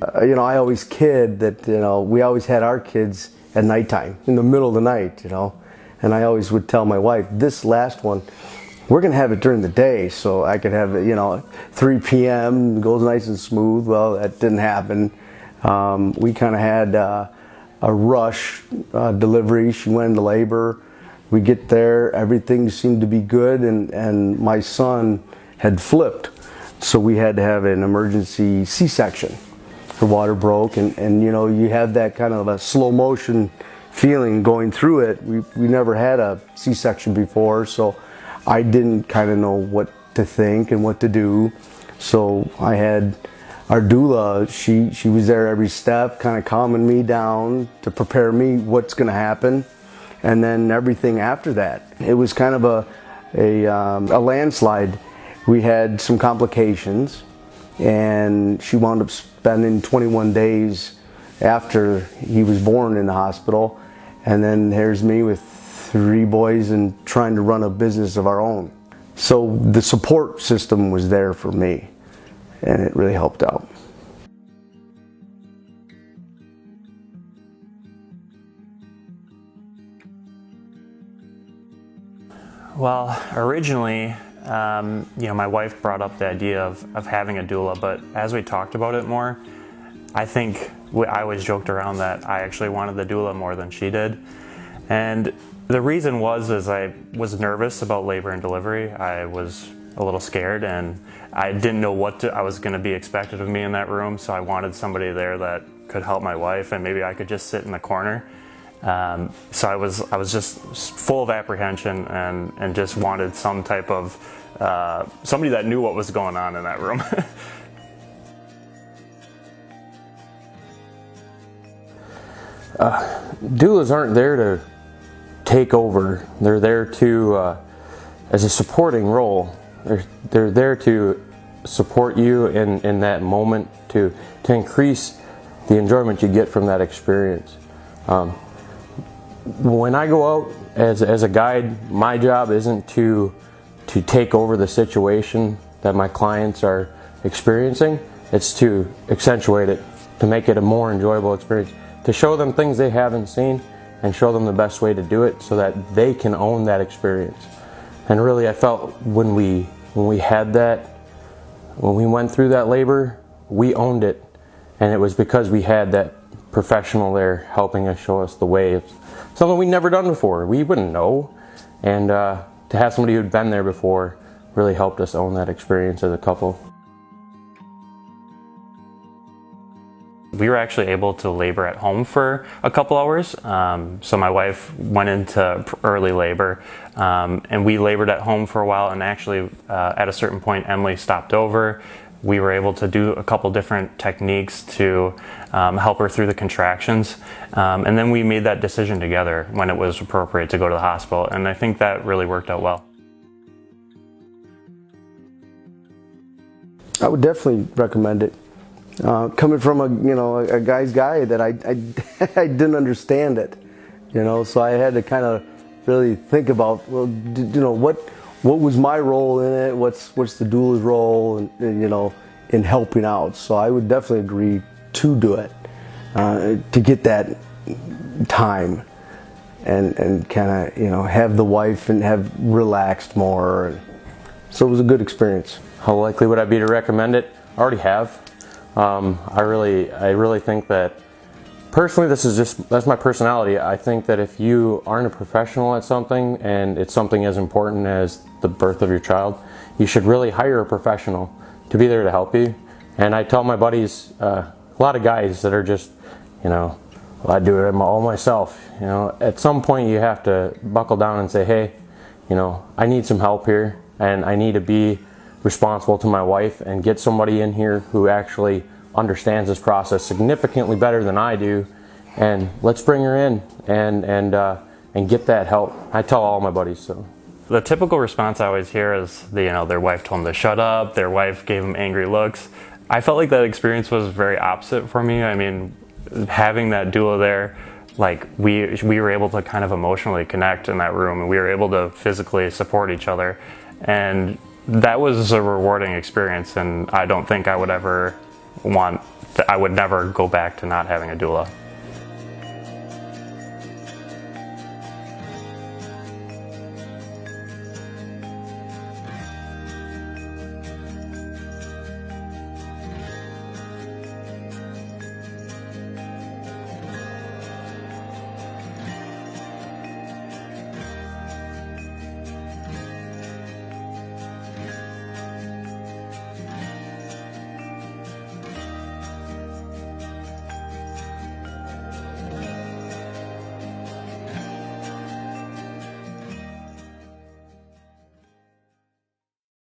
I always kid that, we always had our kids at nighttime, in the middle of the night, and I always would tell my wife, this last one, we're going to have it during the day, so I could have it, 3 p.m., goes nice and smooth. Well, that didn't happen. We kind of had a rush delivery. She went into labor. We get there, everything seemed to be good, and my son had flipped, so we had to have an emergency C-section. Her water broke, and you have that kind of a slow motion feeling going through it. We never had a C-section before, so I didn't kind of know what to think and what to do. So I had our doula, she was there every step, kind of calming me down to prepare me what's going to happen, and then everything after that. It was kind of a landslide. We had some complications, and she wound up spending 21 days after he was born in the hospital, and then there's me with 3 boys and trying to run a business of our own. So the support system was there for me, and it really helped out. Well, originally, my wife brought up the idea of having a doula, but as we talked about it more, I think I always joked around that I actually wanted the doula more than she did. And the reason is I was nervous about labor and delivery. I was a little scared, and I didn't know what I was going to be expected of me in that room, so I wanted somebody there that could help my wife, and maybe I could just sit in the corner. So I was just full of apprehension and just wanted some type of somebody that knew what was going on in that room. Doulas aren't there to take over. They're there to, as a supporting role. They're there to support you in that moment, to increase the enjoyment you get from that experience. When I go out as a guide, my job isn't to take over the situation that my clients are experiencing. It's to accentuate it, to make it a more enjoyable experience, to show them things they haven't seen and show them the best way to do it so that they can own that experience. And really, I felt when we had that, when we went through that labor, we owned it, and it was because we had that professional there helping us, show us the way. It's something we'd never done before. We wouldn't know, and to have somebody who'd been there before really helped us own that experience as a couple. We were actually able to labor at home for a couple hours. So my wife went into early labor, and we labored at home for a while, and actually at a certain point Emily stopped over. We were able to do a couple different techniques to help her through the contractions, and then we made that decision together when it was appropriate to go to the hospital, and I think that really worked out well. I would definitely recommend it. Coming from a guy's guy that I I didn't understand it, so I had to kind of really think about, well, what was my role in it? What's the doula's role, in helping out? So I would definitely agree to do it, to get that time and kind of have the wife and have relaxed more. So it was a good experience. How likely would I be to recommend it? I already have. I really think that, personally, that's my personality. I think that if you aren't a professional at something, and it's something as important as the birth of your child, you should really hire a professional to be there to help you. And I tell my buddies, a lot of guys that are just, well, I do it all myself. At some point you have to buckle down and say, hey, I need some help here, and I need to be responsible to my wife and get somebody in here who actually understands this process significantly better than I do, and let's bring her in and get that help. I tell all my buddies so. The typical response I always hear is their wife told them to shut up, their wife gave them angry looks. I felt like that experience was very opposite for me. I mean, having that doula there, like we were able to kind of emotionally connect in that room, and we were able to physically support each other, and that was a rewarding experience, and I don't think I would ever want I would never go back to not having a doula.